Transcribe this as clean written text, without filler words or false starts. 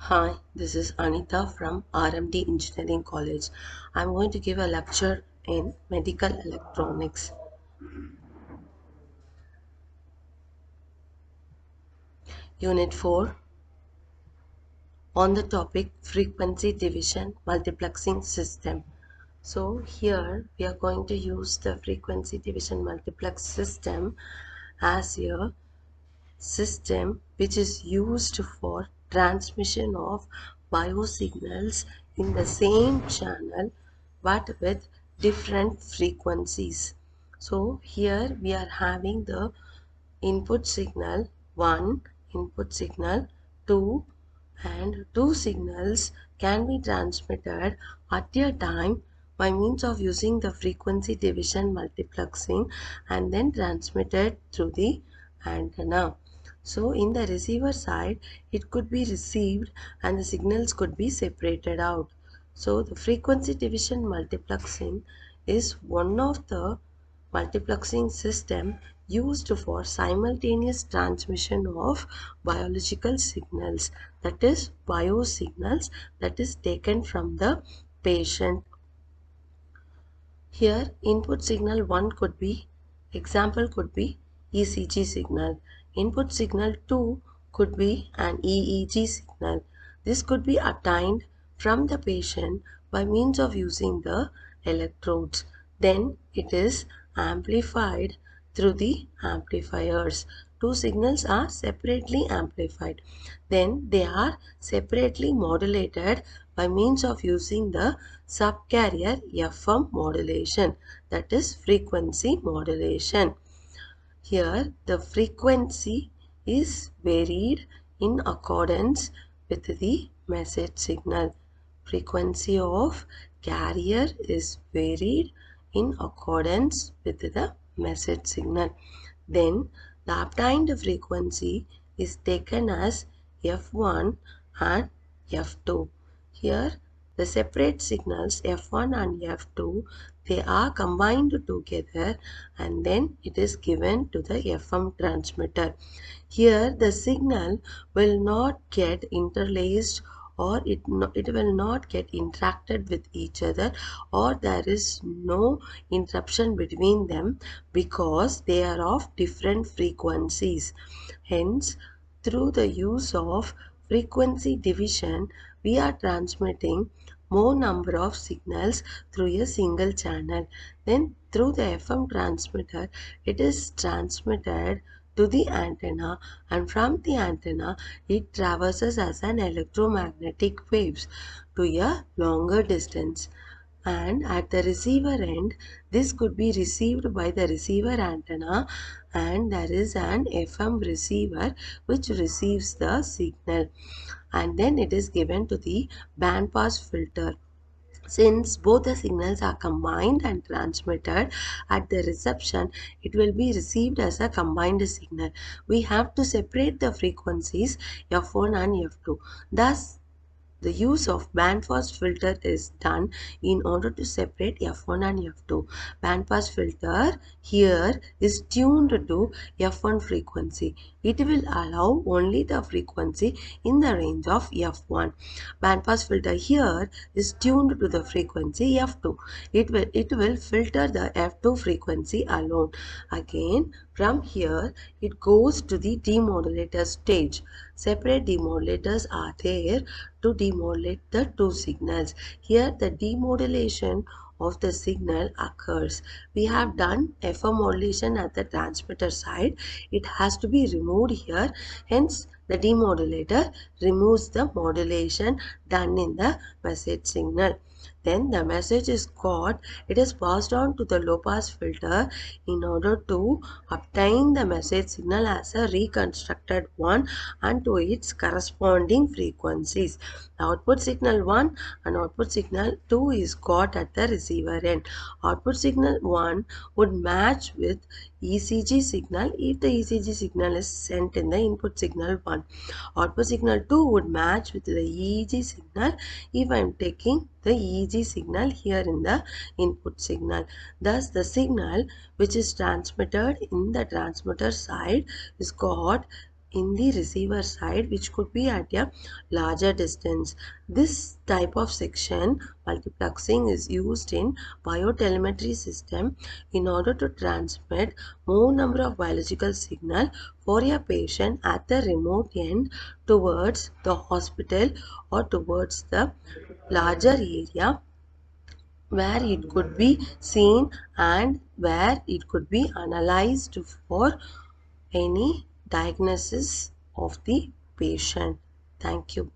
Hi, this is Anita from RMD Engineering College. I'm going to give a lecture in medical electronics. Unit 4 on the topic frequency division multiplexing system. So here we are going to use the frequency division multiplex system as a system which is used for transmission of biosignals in the same channel but with different frequencies. So here we are having the input signal 1, input signal 2, and two signals can be transmitted at a time by means of using the frequency division multiplexing and then transmitted through the antenna. So in the receiver side, it could be received and the signals could be separated out. So the frequency division multiplexing is one of the multiplexing system used for simultaneous transmission of biological signals, that is biosignals, that is taken from the patient. Here input signal 1 could be, example could be ECG signal. Input signal 2 could be an EEG signal. This could be obtained from the patient by means of using the electrodes. Then it is amplified through the amplifiers. Two signals are separately amplified. Then they are separately modulated by means of using the subcarrier FM modulation, that is frequency modulation. Here the frequency is varied in accordance with the message signal. Frequency of carrier is varied in accordance with the message signal. Then the obtained frequency is taken as F1 and F2. Here the separate signals F1 and F2, they are combined together and then it is given to the FM transmitter. Here the signal will not get interlaced or it will not get interacted with each other, or there is no interruption between them because they are of different frequencies. Hence, through the use of frequency division, we are transmitting more number of signals through a single channel. Then through the FM transmitter, it is transmitted to the antenna, and from the antenna it traverses as an electromagnetic waves to a longer distance, and at the receiver end this could be received by the receiver antenna, and there is an FM receiver which receives the signal, and then it is given to the band pass filter. Since both the signals are combined and transmitted at the reception, it will be received as a combined signal. We have to separate the frequencies F1 and F2. Thus, the use of bandpass filter is done in order to separate F1 and F2. Bandpass filter here is tuned to F1 frequency. It will allow only the frequency in the range of F1. Bandpass filter here is tuned to the frequency F2. It will filter the F2 frequency alone. Again, from here it goes to the demodulator stage. Separate demodulators are there to demodulate the two signals. Here the demodulation of the signal occurs. We have done FM modulation at the transmitter side. It has to be removed here. Hence the demodulator removes the modulation done in the message signal. Then the message is got, it is passed on to the low pass filter in order to obtain the message signal as a reconstructed one and to its corresponding frequencies. The output signal 1 and output signal 2 is got at the receiver end. Output signal 1 would match with ECG signal if the ECG signal is sent in the input signal 1. Output signal 2 would match with the EEG signal if I am taking the EEG signal here in the input signal. Thus, the signal which is transmitted in the transmitter side is got in the receiver side, which could be at a larger distance. This type of section multiplexing is used in biotelemetry system in order to transmit more number of biological signal for a patient at the remote end towards the hospital or towards the larger area where it could be seen and where it could be analyzed for any diagnosis of the patient. Thank you.